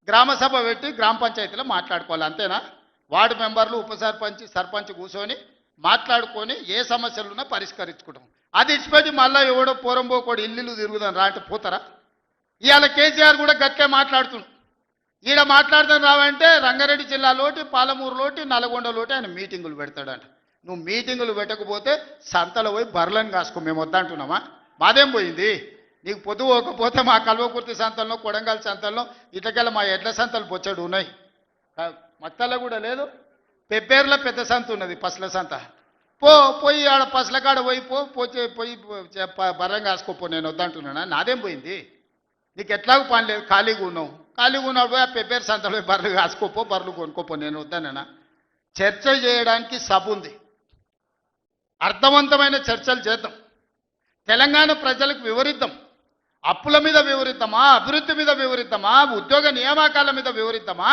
గ్రామ సభ పెట్టి గ్రామ పంచాయతీలో మాట్లాడుకోవాలి, అంతేనా? వార్డు మెంబర్లు, ఉప సర్పంచ్, సర్పంచ్ కూర్చొని మాట్లాడుకొని ఏ సమస్యలున్నా పరిష్కరించుకుంటాం. అది ఇచ్చిపెట్టి మళ్ళీ ఎవడో పోరంబోకోడు ఇల్లు తిరుగుదాం రా అంటే పోతారా? ఇవాళ కేసీఆర్ కూడా గట్టిగా మాట్లాడుతున్నాడు. ఈడ మాట్లాడదాం రావంటే రంగారెడ్డి జిల్లాలోటి, పాలమూరులోటి, నల్గొండలోటి ఆయన మీటింగులు పెడతాడంట. నువ్వు మీటింగులు పెట్టకపోతే సంతలో పోయి బర్రెలను కాసుకో, మేము వద్దంటున్నామా? మాదేం పోయింది? నీకు పొద్దు పోకపోతే మా కల్వకుర్తి సంతల్లో, కొడంగల్ సంతల్లో, ఇట్లకెళ్ళ మా ఎడ్ల సంతలు బొచ్చడు ఉన్నాయి. మత్తల్లో కూడా లేదు. పెబ్బేర్లో పెద్ద సంత ఉన్నది, పసల సంత. పోయి ఆడ పసల కాడ పోయి బర్రెం కాసుకోపో, నేను వద్దంటున్నానా? నాదేం పోయింది? నీకు ఎట్లాగూ పని లేదు, ఖాళీగా ఉన్నావు పోయి ఆ పెబ్బేరు సంతలో బర్రెలు కాసుకోపో, బర్రెలు కొనుక్కోపో, నేను వద్దానేనా? చర్చ చేయడానికి సభ ఉంది, అర్థవంతమైన చర్చలు చేద్దాం, తెలంగాణ ప్రజలకు వివరిద్దాం. అప్పుల మీద వివరిద్దామా, అభివృద్ధి మీద వివరిద్దామా, ఉద్యోగ నియామకాల మీద వివరిద్దామా,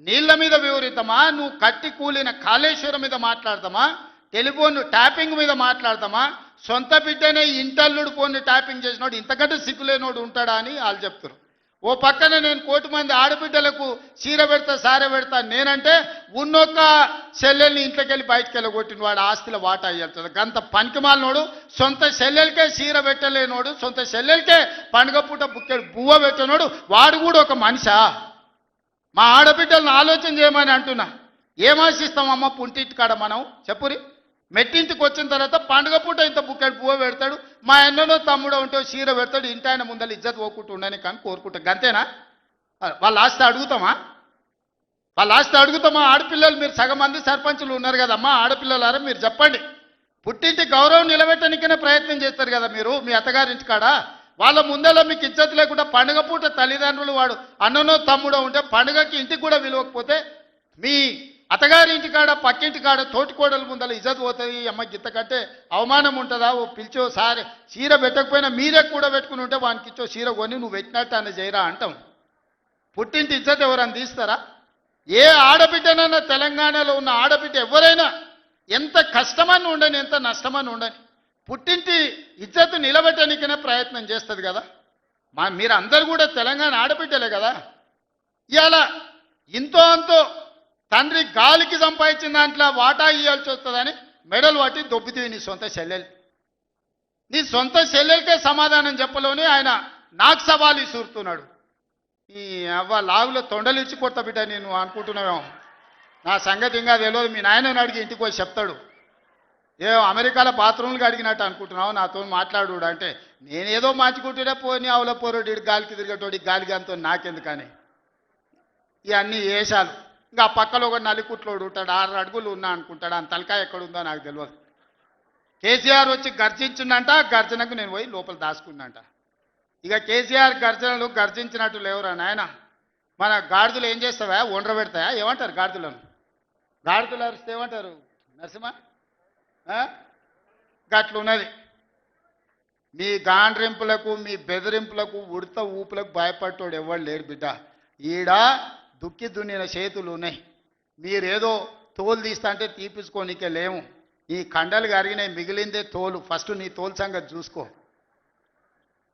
నీళ్ల మీద వివరిద్దామా, నువ్వు కట్టి కూలిన కాళేశ్వరం మీద మాట్లాడదామా, టెలిఫోన్ ట్యాపింగ్ మీద మాట్లాడదామా? సొంత బిడ్డనే ఇంటల్లుడు ఫోన్ని ట్యాపింగ్ చేసినోడు ఇంతకంటే సిగ్గులేనోడు ఉంటాడా అని వాళ్ళు చెప్తారు. ఓ పక్కన నేను 1 కోటి మంది ఆడబిడ్డలకు చీర పెడతా, సారె పెడతా నేనంటే ఉన్నొక్క చెల్లెల్ని ఇంట్లోకి వెళ్ళి బయటకు వెళ్ళగొట్టిన వాడు ఆస్తిలో వాటా అయ్యేస్తుంది. గంత పనికిమాలినోడు, సొంత చెల్లెలకే చీర పెట్టలేనోడు, సొంత చెల్లెలకే పండుగ పూట బుక్కెడు బువ్వ పెట్టినోడు, వాడు కూడా ఒక మనిషా? మా ఆడబిడ్డలను ఆలోచన చేయమని అంటున్నా. ఏం ఆశిస్తామమ్మ పుంటింటి కాడ మనం? చెప్పురి. మెట్టింటికి వచ్చిన తర్వాత పండుగ పూట ఇంత బుక్కెడు పువ్వు పెడతాడు, మా అన్ననో తమ్ముడో ఉంటే చీర పెడతాడు, ఇంటి ఆయన ముందర ఇజ్జత్ పోకుంటూ ఉండని కానీ కోరుకుంటా. గంతేనా? వాళ్ళ ఆస్తి అడుగుతామా? ఆడపిల్లలు మీరు సగం మంది సర్పంచులు ఉన్నారు కదమ్మా, ఆడపిల్లలారా మీరు చెప్పండి. పుట్టింటి గౌరవం నిలబెట్టడానికనే ప్రయత్నం చేస్తారు కదా మీరు మీ అత్తగారింటి కాడ. వాళ్ళ ముందర మీకు ఇజ్జత్ లేకుండా పండుగ పూట తల్లిదండ్రులు వాడు అన్ననో తమ్ముడో ఉంటే పండుగకి ఇంటికి కూడా విలువకపోతే మీ అత్తగారి ఇంటి కాడ, పక్కింటి కాడ, తోటికోడల ముందర ఇజ్జత్ పోతుంది. అమ్మ గిత్త కంటే అవమానం ఉంటుందా? ఓ పిలిచో సారి చీర పెట్టకపోయినా మీరే కూడా పెట్టుకుని ఉంటే వానికి ఇచ్చో చీర కొని నువ్వు పెట్టినట్టు అన్న చేయరా అంటాం. పుట్టింటి ఇజ్జత్ ఎవరన్నా తీస్తారా? ఏ ఆడబిడ్డనన్నా తెలంగాణలో ఉన్న ఆడబిడ్డ ఎవరైనా ఎంత కష్టమని ఉండని, ఎంత నష్టమని ఉండని, పుట్టింటి ఇజ్జత్ నిలబెట్టడానికనే ప్రయత్నం చేస్తుంది కదా. మీరు అందరు కూడా తెలంగాణ ఆడబిడ్డలే కదా. ఇవాళ ఇంతో అంతో తండ్రి గాలికి సంపాదించిన దాంట్లో వాటా ఇవ్వాల్సి వస్తుందని మెడలు పట్టి దొబ్బితీవి నీ సొంత చెల్లెలు. నీ సొంత చెల్లెలకే సమాధానం చెప్పలోని ఆయన నాకు సవాలు ఇసురుతున్నాడు. ఈ అవ్వ లాగులో తొండలు ఇచ్చి కొత్త బిడ్డ నేను అనుకుంటున్నావేమో. నా సంగతి ఇంకా తెలియదు. మీ నాయనని అడిగి ఇంటికి వచ్చి చెప్తాడు. ఏ అమెరికాలో బాత్రూమ్లు అడిగినట్టు అనుకుంటున్నావు నాతో మాట్లాడు అంటే, నేనేదో మార్చుకుంటుండే పోని ఆవుల పోరోడు గాలికి తిరిగేటోడి గాలికి అంతో నాకెందుకని ఇవన్నీ వేషాలు. ఇంకా ఆ పక్కలో ఒక నలికుట్లోడు ఉంటాడు, 6 అడుగులు ఉన్నా అనుకుంటాడు, ఆ తలకాయ ఎక్కడుందో నాకు తెలియదు. కేసీఆర్ వచ్చి గర్జించిందంట, గర్జనకు నేను పోయి లోపల దాచుకున్నంట. ఇక కేసీఆర్ గర్జనలు గర్జించినట్టు లేవురా నాయన. మన గాడిదలు ఏం చేస్తావా? ఒండ్ర పెడతాయా? ఏమంటారు గాడిదలను? గాడిదలు అరిస్తే ఏమంటారు నరసింహ? గట్లున్నది. మీ గాండ్రింపులకు, మీ బెదిరింపులకు, ఉడత ఊపులకు భయపడ్డాడు ఎవరు లేడు బిడ్డ. ఈడ దుక్కి దున్నిన చేతులు ఉన్నాయి. మీరేదో తోలు తీస్తా అంటే తీపించుకోనికే లేము. ఈ కండలు కరిగినాయి, మిగిలిందే తోలు. ఫస్ట్ నీ తోలు సంగతి చూసుకో,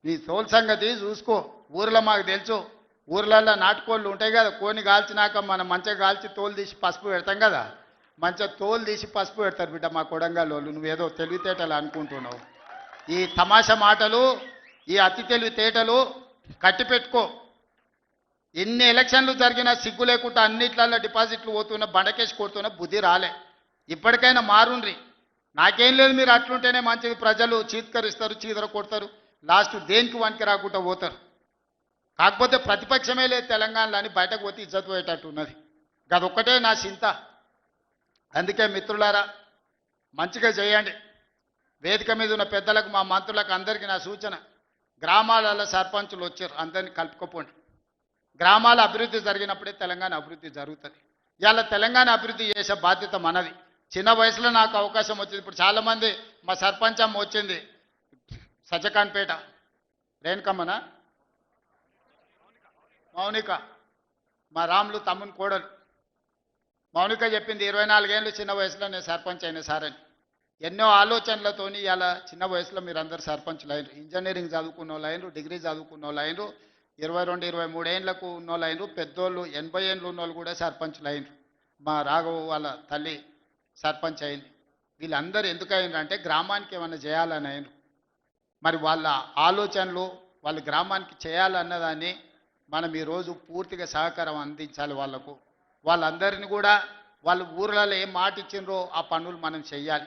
నీ తోలు సంగతి చూసుకో. ఊర్లో మాకు తెలుసు, ఊర్లల్లో నాటుకోళ్ళు ఉంటాయి కదా, కోని కాల్చినాక మనం మంచిగా కాల్చి తోలు తీసి పసుపు పెడతాం కదా, మంచిగా తోలు తీసి పసుపు పెడతారు బిడ్డ మా కొడంగల్ వాళ్ళు. నువ్వేదో తెలివితేటలు అనుకుంటున్నావు. ఈ తమాషా మాటలు, ఈ అతి తెలివితేటలు కట్టి పెట్టుకో. ఎన్ని ఎలక్షన్లు జరిగినా సిగ్గు లేకుండా అన్నిట్లలో డిపాజిట్లు పోతున్నా, బండకేసి కొడుతున్నా బుద్ధి రాలే. ఇప్పటికైనా మారుండ్రి. నాకేం లేదు, మీరు అట్లుంటేనే మంచిది. ప్రజలు చీత్కరిస్తారు, చీదర కొడతారు, లాస్ట్ దేనికి వనికి రాకుండా పోతారు. కాకపోతే ప్రతిపక్షమే లేదు తెలంగాణలో అని బయటకు పోతే ఇజ్జత్ పోయేటట్టు ఉన్నది. అదొక్కటే నా చింత. అందుకే మిత్రులారా మంచిగా చేయండి. వేదిక మీద ఉన్న పెద్దలకు, మా మంత్రులకు అందరికీ నా సూచన, గ్రామాలలో సర్పంచులు వచ్చారు, అందరినీ కలుపుకోపోండి. గ్రామాల అభివృద్ధి జరిగినప్పుడే తెలంగాణ అభివృద్ధి జరుగుతుంది. ఇవాళ తెలంగాణ అభివృద్ధి చేసే బాధ్యత మనది. చిన్న వయసులో నాకు అవకాశం వచ్చింది. ఇప్పుడు చాలామంది మా సర్పంచ్ అమ్మ వచ్చింది, సజ్జకాన్పేట రేణుకమ్మనా మౌనిక, మా రాములు తమ్ముని కోడలు మౌనిక చెప్పింది 24 ఏళ్ళు చిన్న వయసులో నేను సర్పంచ్ అయినా సార్ అని. ఎన్నో ఆలోచనలతోని ఇలా చిన్న వయసులో మీరు అందరు సర్పంచ్లు అయినరు. ఇంజనీరింగ్ చదువుకున్న వాళ్ళు అయినరు, డిగ్రీ చదువుకున్న వాళ్ళు అయినరు, 22-23 ఏండ్లకు ఉన్నోళ్ళు అయినరు, పెద్దోళ్ళు 80 ఏండ్లు ఉన్నోళ్ళు కూడా సర్పంచులు అయినరు. మా రాఘవ వాళ్ళ తల్లి సర్పంచ్ అయింది. వీళ్ళందరూ ఎందుకు అయినరు అంటే గ్రామానికి ఏమైనా చేయాలని అయినరు. మరి వాళ్ళ ఆలోచనలు వాళ్ళు గ్రామానికి చేయాలన్నదాన్ని మనం ఈరోజు పూర్తిగా సహకారం అందించాలి వాళ్ళకు. వాళ్ళందరినీ కూడా వాళ్ళు ఊర్లలో ఏం మాట ఇచ్చిండ్రో ఆ పనులు మనం చెయ్యాలి.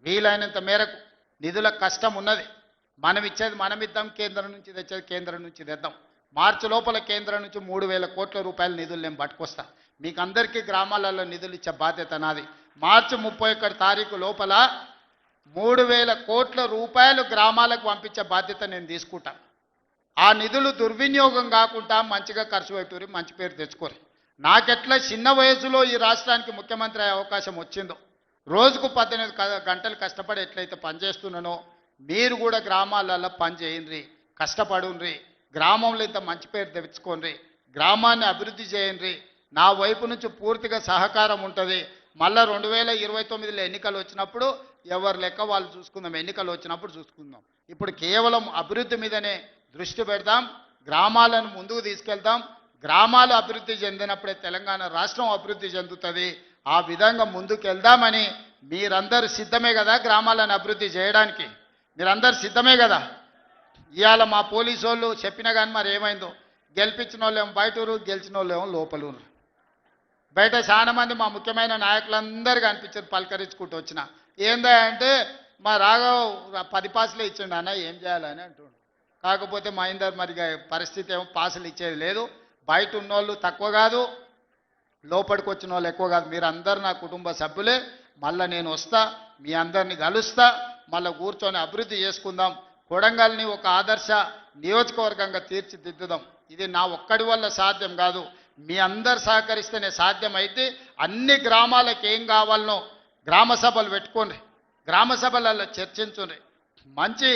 వీలైనంత మేరకు నిధుల కష్టం ఉన్నది, మనం ఇచ్చేది మనం ఇద్దాం, కేంద్రం నుంచి తెచ్చేది కేంద్రం నుంచి తెద్దాం. మార్చి లోపల కేంద్రం నుంచి 3,000 కోట్ల రూపాయల నిధులు నేను పట్టుకొస్తా. మీకు అందరికీ గ్రామాలలో నిధులు ఇచ్చే బాధ్యత నాది. మార్చి 31 తారీఖు లోపల 3,000 కోట్ల రూపాయలు గ్రామాలకు పంపించే బాధ్యత నేను తీసుకుంటా. ఆ నిధులు దుర్వినియోగం కాకుండా మంచిగా ఖర్చు పెట్టుకుని మంచి పేరు తెచ్చుకోరు. నాకెట్లా చిన్న వయసులో ఈ రాష్ట్రానికి ముఖ్యమంత్రి అయ్యే అవకాశం వచ్చిందో, రోజుకు 18 గంటలు కష్టపడి ఎట్లయితే పనిచేస్తున్నానో మీరు కూడా గ్రామాలలో పని చేయండి, కష్టపడుండ్రి, గ్రామంలో ఇంత మంచి పేరు తెచ్చుకోండి, గ్రామాన్ని అభివృద్ధి చేయండి. నా వైపు నుంచి పూర్తిగా సహకారం ఉంటుంది. మళ్ళీ 2029లో ఎన్నికలు వచ్చినప్పుడు ఎవరి లెక్క వాళ్ళు చూసుకుందాం, ఎన్నికలు వచ్చినప్పుడు చూసుకుందాం. ఇప్పుడు కేవలం అభివృద్ధి మీదనే దృష్టి పెడదాం, గ్రామాలను ముందుకు తీసుకెళ్దాం. గ్రామాలు అభివృద్ధి చెందినప్పుడే తెలంగాణ రాష్ట్రం అభివృద్ధి చెందుతుంది. ఆ విధంగా ముందుకు వెళ్దామని మీరందరూ సిద్ధమే కదా గ్రామాలను అభివృద్ధి చేయడానికి? మీరందరూ సిద్ధమే కదా? ఇవాళ మా పోలీసు వాళ్ళు చెప్పినా కానీ మరి ఏమైందో, గెలిపించిన వాళ్ళేమో బయటూరు, గెలిచిన వాళ్ళేమో లోపలూరు. బయట చాలా మంది మా ముఖ్యమైన నాయకులందరూ కనిపించారు, పలకరించుకుంటూ వచ్చిన. ఏందా అంటే మా రాఘవ్ 10 పాసులే ఇచ్చిండు అన్న, ఏం చేయాలని అంటుండు. కాకపోతే మహేందర్ మరి పరిస్థితి ఏమో పాసులు ఇచ్చేది లేదు. బయట ఉన్నోళ్ళు తక్కువ కాదు, లోపలికి వచ్చిన వాళ్ళు ఎక్కువ కాదు. మీరందరూ నా కుటుంబ సభ్యులే. మళ్ళీ నేను వస్తా, మీ అందరినీ కలుస్తా, మళ్ళీ కూర్చొని అభివృద్ధి చేసుకుందాం. కొడంగల్ని ఒక ఆదర్శ నియోజకవర్గంగా తీర్చిదిద్దుదాం. ఇది నా ఒక్కడి వల్ల సాధ్యం కాదు, మీ అందరు సహకరిస్తేనే సాధ్యమైతే. అన్ని గ్రామాలకు ఏం కావాలనో గ్రామ సభలు పెట్టుకోండి, గ్రామ సభలలో చర్చించుండ్రి, మంచి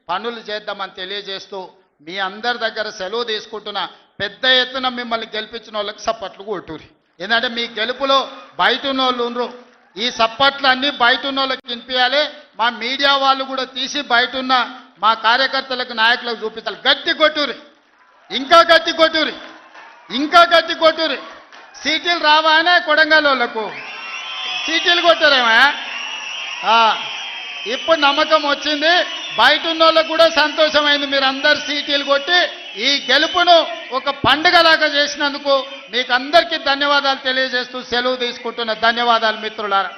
పనులు చేద్దామని తెలియజేస్తూ మీ అందరి దగ్గర సెలవు తీసుకుంటున్నా. పెద్ద ఎత్తున మిమ్మల్ని గెలిపించిన వాళ్ళకి సప్పట్లు కొట్టురి. ఎందుకంటే మీ గెలుపులో బయట ఉన్న వాళ్ళు ఉండరు. ఈ సప్పట్లు అన్నీ బయట ఉన్న వాళ్ళకి వినిపించాలి. మా మీడియా వాళ్ళు కూడా తీసి బయట ఉన్న మా కార్యకర్తలకు, నాయకులకు చూపించాలి. గట్టి కొట్టురి, ఇంకా గట్టి కొట్టురి, ఇంకా గట్టి కొట్టురి. సీటీలు రావానే కొడంగల్ వాళ్ళకు సీటీలు కొట్టారేమా? ఇప్పుడు నమ్మకం వచ్చింది, బయట ఉన్న వాళ్ళకు కూడా సంతోషమైంది. మీరు అందరు సీటీలు కొట్టి ఈ గెలుపును ఒక పండుగలాగా చేసినందుకు మీకు అందరికీ ధన్యవాదాలు తెలియజేస్తూ సెలవు తీసుకుంటున్న. ధన్యవాదాలు మిత్రులారా.